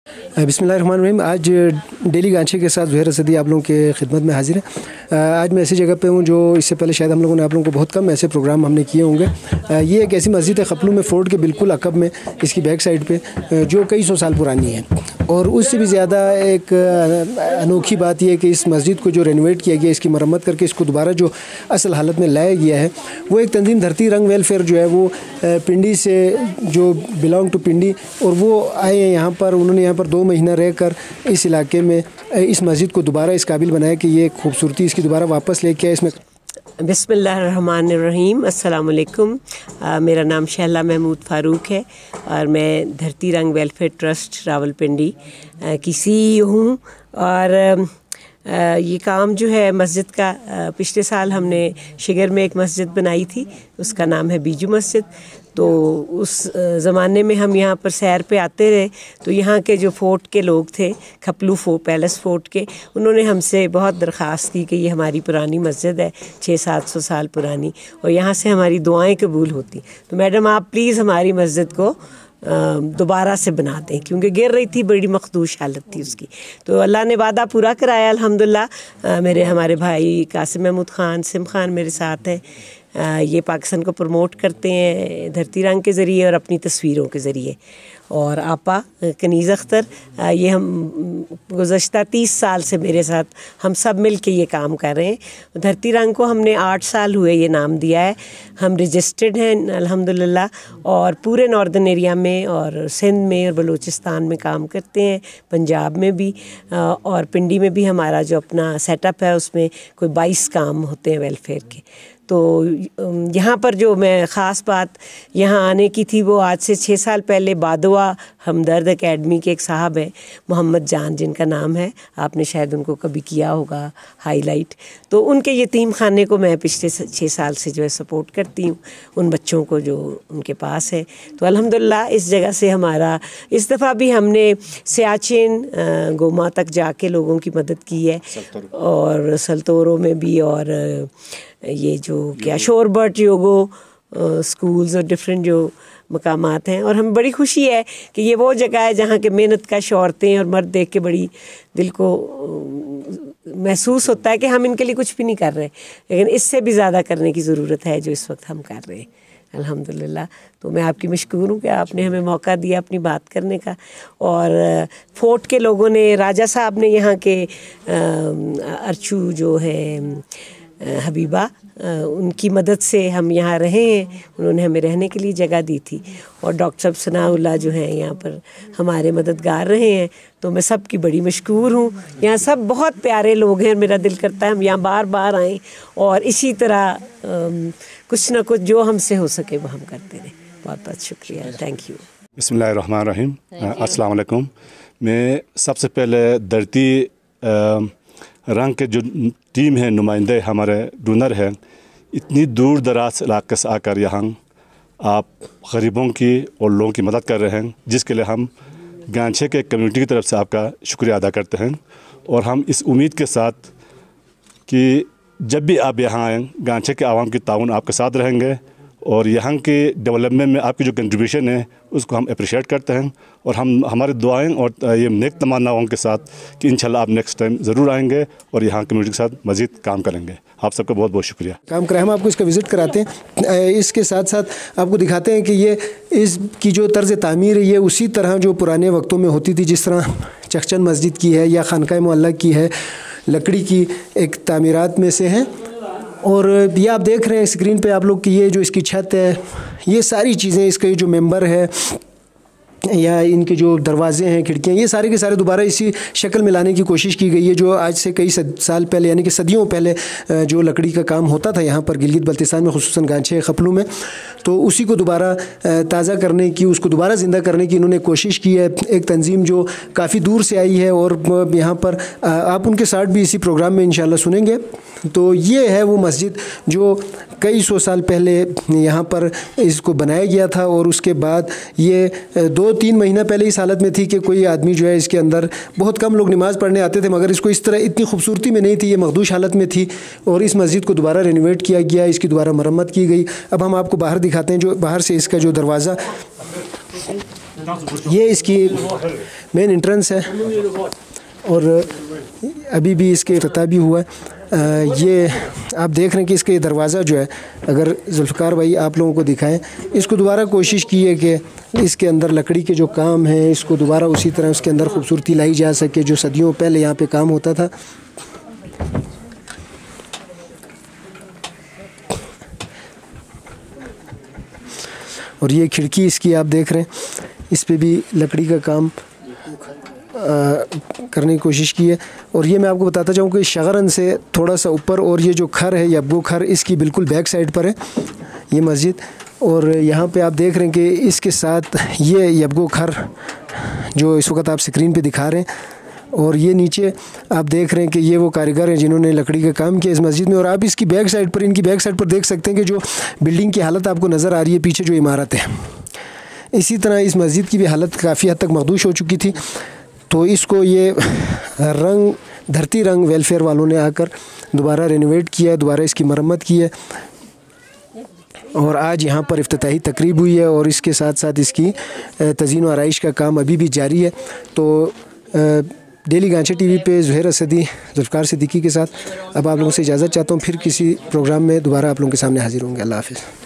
बिस्मिल्लाहिर्रहमानिर्रहीम। आज डेली गांचे के साथ ज़ुहैर असदी आप लोगों के खिदमत में हाजिर है। आज मैं ऐसी जगह पे हूँ जो इससे पहले शायद हम लोगों ने आप लोगों को बहुत कम ऐसे प्रोग्राम हमने किए होंगे। ये एक ऐसी मस्जिद है खपलू में, फोर्ट के बिल्कुल अकब में, इसकी बैक साइड पे, जो कई सौ साल पुरानी है। और उससे भी ज़्यादा एक अनोखी बात यह है कि इस मस्जिद को जो रेनोवेट किया गया, इसकी मरम्मत करके इसको दोबारा जो असल हालत में लाया गया है, वो एक तंजीम धरती रंग वेलफेयर जो है वो पिंडी से जो बिलोंग टू पिंडी, और वो आए हैं यहाँ पर। उन्होंने यहाँ पर 2 महीना रहकर इस इलाके में इस मस्जिद को दोबारा इस काबिल बनाया कि ये खूबसूरती इसकी दोबारा वापस लेके आए। इसमें बिस्मिल्लाहिर्रहमानिर्रहीम, अस्सलाम वालेकुम। मेरा नाम शहला महमूद फ़ारूक है और मैं धरती रंग वेलफेयर ट्रस्ट रावलपिंडी की CEO हूँ। और ये काम जो है मस्जिद का, पिछले साल हमने शिगर में एक मस्जिद बनाई थी, उसका नाम है बीजू मस्जिद। तो उस ज़माने में हम यहाँ पर सैर पे आते रहे, तो यहाँ के जो फ़ोर्ट के लोग थे, खपलू पैलेस फ़ोर्ट के, उन्होंने हमसे बहुत दरख्वास्त की कि ये हमारी पुरानी मस्जिद है, 600-700 साल पुरानी, और यहाँ से हमारी दुआएं कबूल होती, तो मैडम आप प्लीज़ हमारी मस्जिद को दोबारा से बना दें, क्योंकि गिर रही थी, बड़ी मखदूश हालत थी उसकी। तो अल्लाह ने वादा पूरा कराया अल्हम्दुलिल्लाह। हमारे भाई कासिम महमूद ख़ान, सिम ख़ान मेरे साथ हैं। ये पाकिस्तान को प्रमोट करते हैं धरती रंग के ज़रिए और अपनी तस्वीरों के ज़रिए। और आपा कनीज़ अख्तर, ये हम गुज़श्ता 30 साल से मेरे साथ हम सब मिल के ये काम कर रहे हैं। धरती रंग को हमने 8 साल हुए ये नाम दिया है। हम रजिस्टर्ड हैं अल्हम्दुलिल्लाह, और पूरे नॉर्दर्न एरिया में और सिंध में और बलूचिस्तान में काम करते हैं, पंजाब में भी, और पिंडी में भी हमारा जो अपना सेटअप है उसमें कोई 22 काम होते हैं वेलफेयर के। तो यहाँ पर जो मैं ख़ास बात यहाँ आने की थी, वो आज से 6 साल पहले बादवा हमदर्द एकेडमी के एक साहब हैं, मोहम्मद जान जिनका नाम है, आपने शायद उनको कभी किया होगा हाईलाइट। तो उनके यतीम खाने को मैं पिछले 6 साल से जो है सपोर्ट करती हूँ, उन बच्चों को जो उनके पास है। तो अल्हम्दुलिल्लाह इस जगह से हमारा, इस दफ़ा भी हमने सियाचिन गोमा तक जाके लोगों की मदद की है, और सल्तोरो में भी, और ये जो क्या शोरबट योगो स्कूल्स और डिफरेंट जो मकामात हैं। और हमें बड़ी खुशी है कि ये वो जगह है जहाँ के मेहनत का औरतें और मर्द देख के बड़ी दिल को महसूस होता है कि हम इनके लिए कुछ भी नहीं कर रहे, लेकिन इससे भी ज़्यादा करने की ज़रूरत है जो इस वक्त हम कर रहे हैं अल्हम्दुलिल्लाह। तो मैं आपकी मशकूर हूँ कि आपने हमें मौका दिया अपनी बात करने का। और फोर्ट के लोगों ने, राजा साहब ने, यहाँ के अर्चू जो है हबीबा, उनकी मदद से हम यहाँ रहे हैं। उन्होंने हमें रहने के लिए जगह दी थी, और डॉक्टर साहब सनाउल्लाह जो हैं यहाँ पर हमारे मददगार रहे हैं। तो मैं सब की बड़ी मशकूर हूँ। यहाँ सब बहुत प्यारे लोग हैं, मेरा दिल करता है हम यहाँ बार बार आएँ, और इसी तरह कुछ ना कुछ जो हमसे हो सके वो हम करते रहें। बहुत बहुत शुक्रिया, थैंक यू। बिस्मिल्लाहिर्रहमानिर्रहीम, अस्सलाम वालेकुम। मैं सबसे पहले धरती रंग के जो टीम है, नुमाइंदे हमारे डोनर हैं, इतनी दूर दराज इलाके से आकर यहाँ आप गरीबों की और लोगों की मदद कर रहे हैं, जिसके लिए हम गांचे के कम्युनिटी की तरफ से आपका शुक्रिया अदा करते हैं। और हम इस उम्मीद के साथ कि जब भी आप यहाँ आएँ, गांचे के आवाम की ताउन आपके साथ रहेंगे, और यहाँ के डेवलपमेंट में आपकी जो कंट्रीब्यूशन है उसको हम अप्रिशिएट करते हैं। और हम हमारी दुआएं और ये नेक तमन्नाओं के साथ कि इंशाल्लाह आप नेक्स्ट टाइम ज़रूर आएंगे और यहाँ कम्युनिटी के साथ मज़ीद काम करेंगे। आप सबका बहुत बहुत शुक्रिया। काम कराए, हम आपको इसका विज़िट कराते हैं, इसके साथ साथ आपको दिखाते हैं कि ये इसकी जो तर्ज़ तामीर है ये उसी तरह जो पुराने वक्तों में होती थी, जिस तरह चखचन मस्जिद की है या खानकाह मुअल्ला की है, लकड़ी की एक तामीरात में से है। और ये आप देख रहे हैं स्क्रीन पे आप लोग कि ये जो इसकी छत है, ये सारी चीज़ें, इसके जो मेंबर है या इनके जो दरवाजे हैं, खिड़कियाँ, ये सारे के सारे दोबारा इसी शक्ल में लाने की कोशिश की गई है, जो आज से कई साल पहले यानी कि सदियों पहले जो लकड़ी का काम होता था यहाँ पर गिलगित बल्तिस्तान में, खुसूसन गांचे खपलू में, तो उसी को दोबारा ताज़ा करने की, उसको दोबारा ज़िंदा करने की इन्होंने कोशिश की है। एक तंजीम जो काफ़ी दूर से आई है, और यहाँ पर आप उनके साथ भी इसी प्रोग्राम में इंशाल्लाह सुनेंगे। तो ये है वो मस्जिद जो कई सौ साल पहले यहाँ पर इसको बनाया गया था, और उसके बाद ये 2-3 महीना पहले इस हालत में थी कि कोई आदमी जो है इसके अंदर, बहुत कम लोग नमाज़ पढ़ने आते थे, मगर इसको इस तरह इतनी खूबसूरती में नहीं थी, ये मखदूश हालत में थी। और इस मस्जिद को दोबारा रेनोवेट किया गया, इसकी दोबारा मरम्मत की गई। अब हम आपको बाहर दिखाते हैं, जो बाहर से इसका जो दरवाज़ा ये इसकी मेन एंट्रेंस है और अभी भी इसके इफ्तिताह भी हुआ है। ये आप देख रहे हैं कि इसका दरवाज़ा जो है, अगर जुल्फ़िकार भाई आप लोगों को दिखाएं, इसको दोबारा कोशिश की है कि इसके अंदर लकड़ी के जो काम है इसको दोबारा उसी तरह उसके अंदर खूबसूरती लाई जा सके जो सदियों पहले यहाँ पे काम होता था। और ये खिड़की इसकी आप देख रहे हैं, इस पे भी लकड़ी का काम करने की कोशिश की है। और ये मैं आपको बताता चाहूँ कि शगरन से थोड़ा सा ऊपर, और ये जो खर है यब्गो खर, इसकी बिल्कुल बैक साइड पर है ये मस्जिद। और यहाँ पे आप देख रहे हैं कि इसके साथ ये यब्गो खर जो इस वक्त आप स्क्रीन पे दिखा रहे हैं, और ये नीचे आप देख रहे हैं कि ये वो कारीगर हैं जिन्होंने लकड़ी का काम किया इस मस्जिद में। और आप इसकी बैक साइड पर, इनकी बैक साइड पर देख सकते हैं कि जो बिल्डिंग की हालत आपको नज़र आ रही है पीछे जो इमारत है, इसी तरह इस मस्जिद की भी हालत काफ़ी हद तक मखदूश हो चुकी थी। तो इसको ये धरती रंग वेलफेयर वालों ने आकर दोबारा रेनोवेट किया है, दोबारा इसकी मरम्मत की है। और आज यहाँ पर इफ्तिताही तकरीब हुई है और इसके साथ साथ इसकी तज़ीन व आराइश का काम अभी भी जारी है। तो डेली गांचे टीवी पे ज़ुहैर असदी, जुल्फ़िकार सिद्दीकी के साथ अब आप लोगों से इजाज़त चाहता हूँ। फिर किसी प्रोग्राम में दोबारा आप लोगों के सामने हाजिर होंगे। अल्लाह हाफ़िज़।